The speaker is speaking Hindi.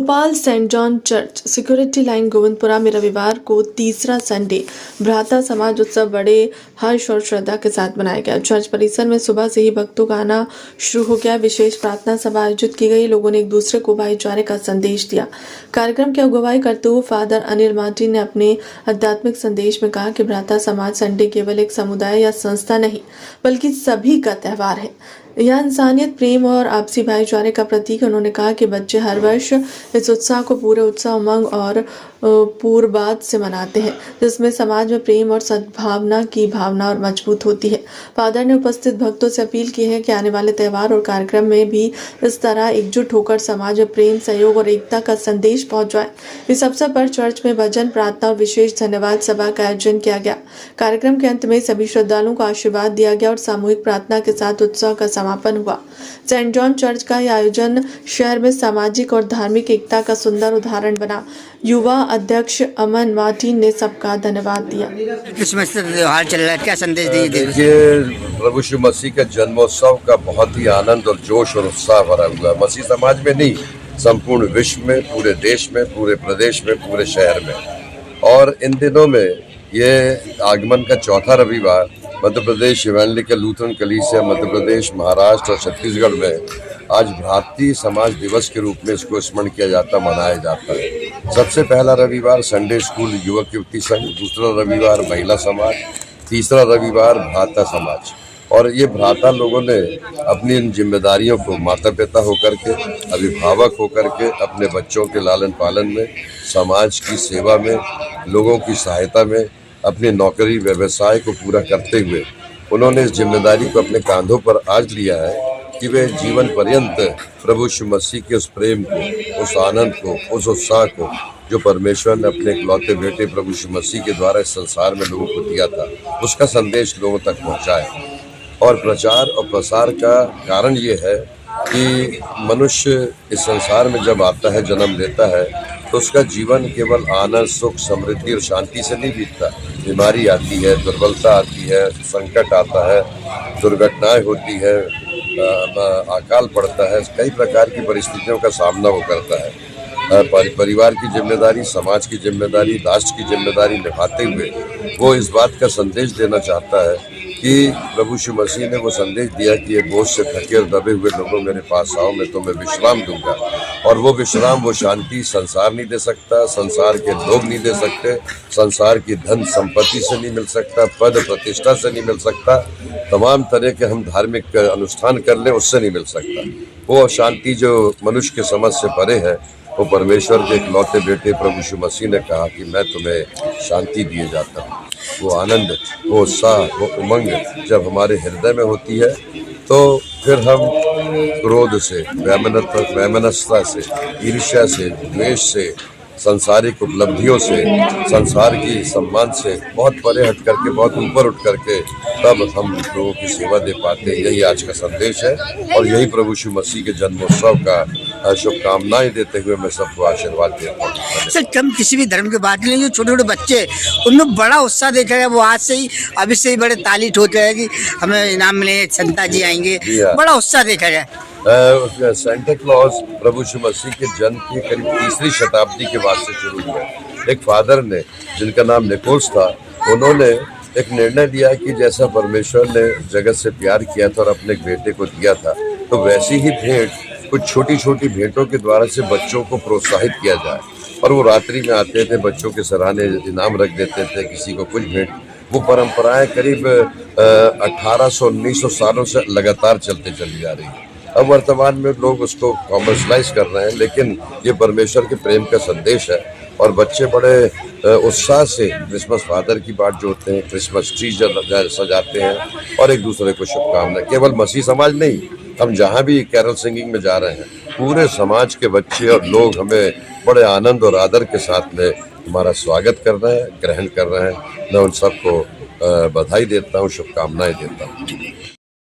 Bhopal saint John church security line Govindpura में रविवार को तीसरा संडे भ्राता समाज उत्सव बड़े हर्ष और श्रद्धा के साथ मनाया गया। चर्च परिसर में सुबह से ही भक्तों का आना शुरू हो गया। विशेष प्रार्थना सभा आयोजित की गई। लोगों ने एक दूसरे को भाईचारे का संदेश दिया। कार्यक्रम की अगुवाई करते हुए फादर अनिल मार्टिन ने अपने आध्यात्मिक संदेश में कहा कि भ्राता समाज संडे केवल एक समुदाय या संस्था नहीं बल्कि सभी का त्यौहार है। यह इंसानियत, प्रेम और आपसी भाईचारे का प्रतीक है। उन्होंने कहा कि बच्चे हर वर्ष इस उत्साह को पूरे उत्साह, उमंग और पूर्वाद से मनाते हैं, जिसमें समाज में प्रेम और सद्भावना की भावना और मजबूत होती है। फादर ने उपस्थित भक्तों से अपील की है कि आने वाले त्यौहार और कार्यक्रम में भी इस तरह एकजुट होकर समाज में प्रेम, सहयोग और एकता का संदेश पहुंचाएं। इस अवसर पर चर्च में भजन, प्रार्थना और विशेष धन्यवाद सभा का आयोजन किया गया। कार्यक्रम के अंत में सभी श्रद्धालुओं को आशीर्वाद दिया गया और सामूहिक प्रार्थना के साथ उत्सव का समापन हुआ। सेंट जॉन चर्च का यह आयोजन शहर में सामाजिक और धार्मिक एकता का सुंदर उदाहरण बना। युवा अध्यक्ष अमन मार्टिन ने सबका धन्यवाद दिया। क्रिसमस का त्योहार चल रहा है, क्या संदेश देंगे? देखिए, प्रभु यीशु मसीह के जन्मोत्सव का बहुत ही आनंद और जोश और उत्साह भरा हुआ है। मसीह समाज में नहीं, संपूर्ण विश्व में, पूरे देश में, पूरे प्रदेश में, पूरे शहर में। और इन दिनों में ये आगमन का चौथा रविवार मध्य प्रदेश इवेंजेलिकल लूथरन कलीसिया, मध्य प्रदेश, महाराष्ट्र और छत्तीसगढ़ में आज भारतीय समाज दिवस के रूप में इसको स्मरण किया जाता, मनाया जाता है। सबसे पहला रविवार संडे स्कूल युवक युवती संघ, दूसरा रविवार महिला समाज, तीसरा रविवार भ्राता समाज। और ये भ्राता लोगों ने अपनी इन जिम्मेदारियों को माता पिता होकर के, अभिभावक होकर के, अपने बच्चों के लालन पालन में, समाज की सेवा में, लोगों की सहायता में, अपनी नौकरी व्यवसाय को पूरा करते हुए उन्होंने इस जिम्मेदारी को अपने कांधों पर आज लिया है कि वे जीवन पर्यंत प्रभु यीशु मसीह के उस प्रेम को, उस आनंद को, उस उत्साह को जो परमेश्वर ने अपने इकलौते बेटे प्रभु यीशु मसीह के द्वारा इस संसार में लोगों को दिया था, उसका संदेश लोगों तक पहुंचाए। और प्रचार और प्रसार का कारण ये है कि मनुष्य इस संसार में जब आता है, जन्म लेता है, तो उसका जीवन केवल आनंद, सुख, समृद्धि और शांति से नहीं बीतता। बीमारी आती है, दुर्बलता आती है, संकट आता है, दुर्घटनाएं होती है, अकाल पड़ता है, कई प्रकार की परिस्थितियों का सामना वो करता है। परिवार की जिम्मेदारी, समाज की जिम्मेदारी, राष्ट्र की जिम्मेदारी निभाते हुए वो इस बात का संदेश देना चाहता है कि प्रभु यीशु मसीह ने वो संदेश दिया कि ये बोझ से थके और दबे हुए लोगों मेरे पास आओ, मैं तुम्हें विश्राम दूंगा। और वो विश्राम, वो शांति संसार नहीं दे सकता, संसार के लोग नहीं दे सकते, संसार की धन संपत्ति से नहीं मिल सकता, पद प्रतिष्ठा से नहीं मिल सकता, तमाम तरह के हम धार्मिक अनुष्ठान कर लें उससे नहीं मिल सकता। वो शांति जो मनुष्य के समझ से परे है, वो परमेश्वर के इकलौते बेटे प्रभु यीशु मसीह ने कहा कि मैं तुम्हें शांति दिए जाता हूँ। वो आनंद, वो उत्साह, वो उमंग जब हमारे हृदय में होती है तो फिर हम क्रोध से, वैमनस्यता से, ईर्ष्या से, द्वेष से, सांसारिक उपलब्धियों से, संसार की सम्मान से बहुत परे हट करके, बहुत ऊपर उठ करके तब हम लोगों की सेवा दे पाते हैं। यही आज का संदेश है और यही प्रभु यीशु मसीह के जन्मोत्सव का शुभकामनाएं देते हुए मैं सबको आशीर्वाद देता हूँ। सर, हम किसी भी धर्म की बात नहीं, जो छोटे छोटे बच्चे, उनमें बड़ा उत्साह देखा गया। वो आज से ही, अभी से ही बड़े ताली ठोक रहे हैं कि हमें इनाम मिले, संता जी आएंगे, बड़ा उत्साह देखा गया। सेंटा क्लॉज प्रभु यीशु मसीह के जन्म की करीब तीसरी शताब्दी के बाद से शुरू हुआ। एक फादर ने, जिनका नाम निकोल्स था, उन्होंने एक निर्णय लिया कि जैसा परमेश्वर ने जगत से प्यार किया था और अपने बेटे को दिया था, तो वैसी ही भेंट, कुछ छोटी छोटी भेंटों के द्वारा से बच्चों को प्रोत्साहित किया जाए। और वो रात्रि में आते थे, बच्चों के सराहने इनाम रख देते थे, किसी को कुछ भेंट। वो परंपराएं करीब 1800-1900 सालों से लगातार चलते चली जा रही है। अब वर्तमान में लोग उसको कॉमर्शलाइज कर रहे हैं, लेकिन ये परमेश्वर के प्रेम का संदेश है। और बच्चे बड़े उत्साह से क्रिसमस फादर की बात जो होते हैं, क्रिसमस ट्री सजाते हैं और एक दूसरे को शुभकामनाएं। केवल मसीह समाज नहीं, हम जहाँ भी कैरल सिंगिंग में जा रहे हैं, पूरे समाज के बच्चे और लोग हमें बड़े आनंद और आदर के साथ में हमारा स्वागत कर रहे हैं, ग्रहण कर रहे हैं। मैं उन सबको बधाई देता हूँ, शुभकामनाएं देता हूँ।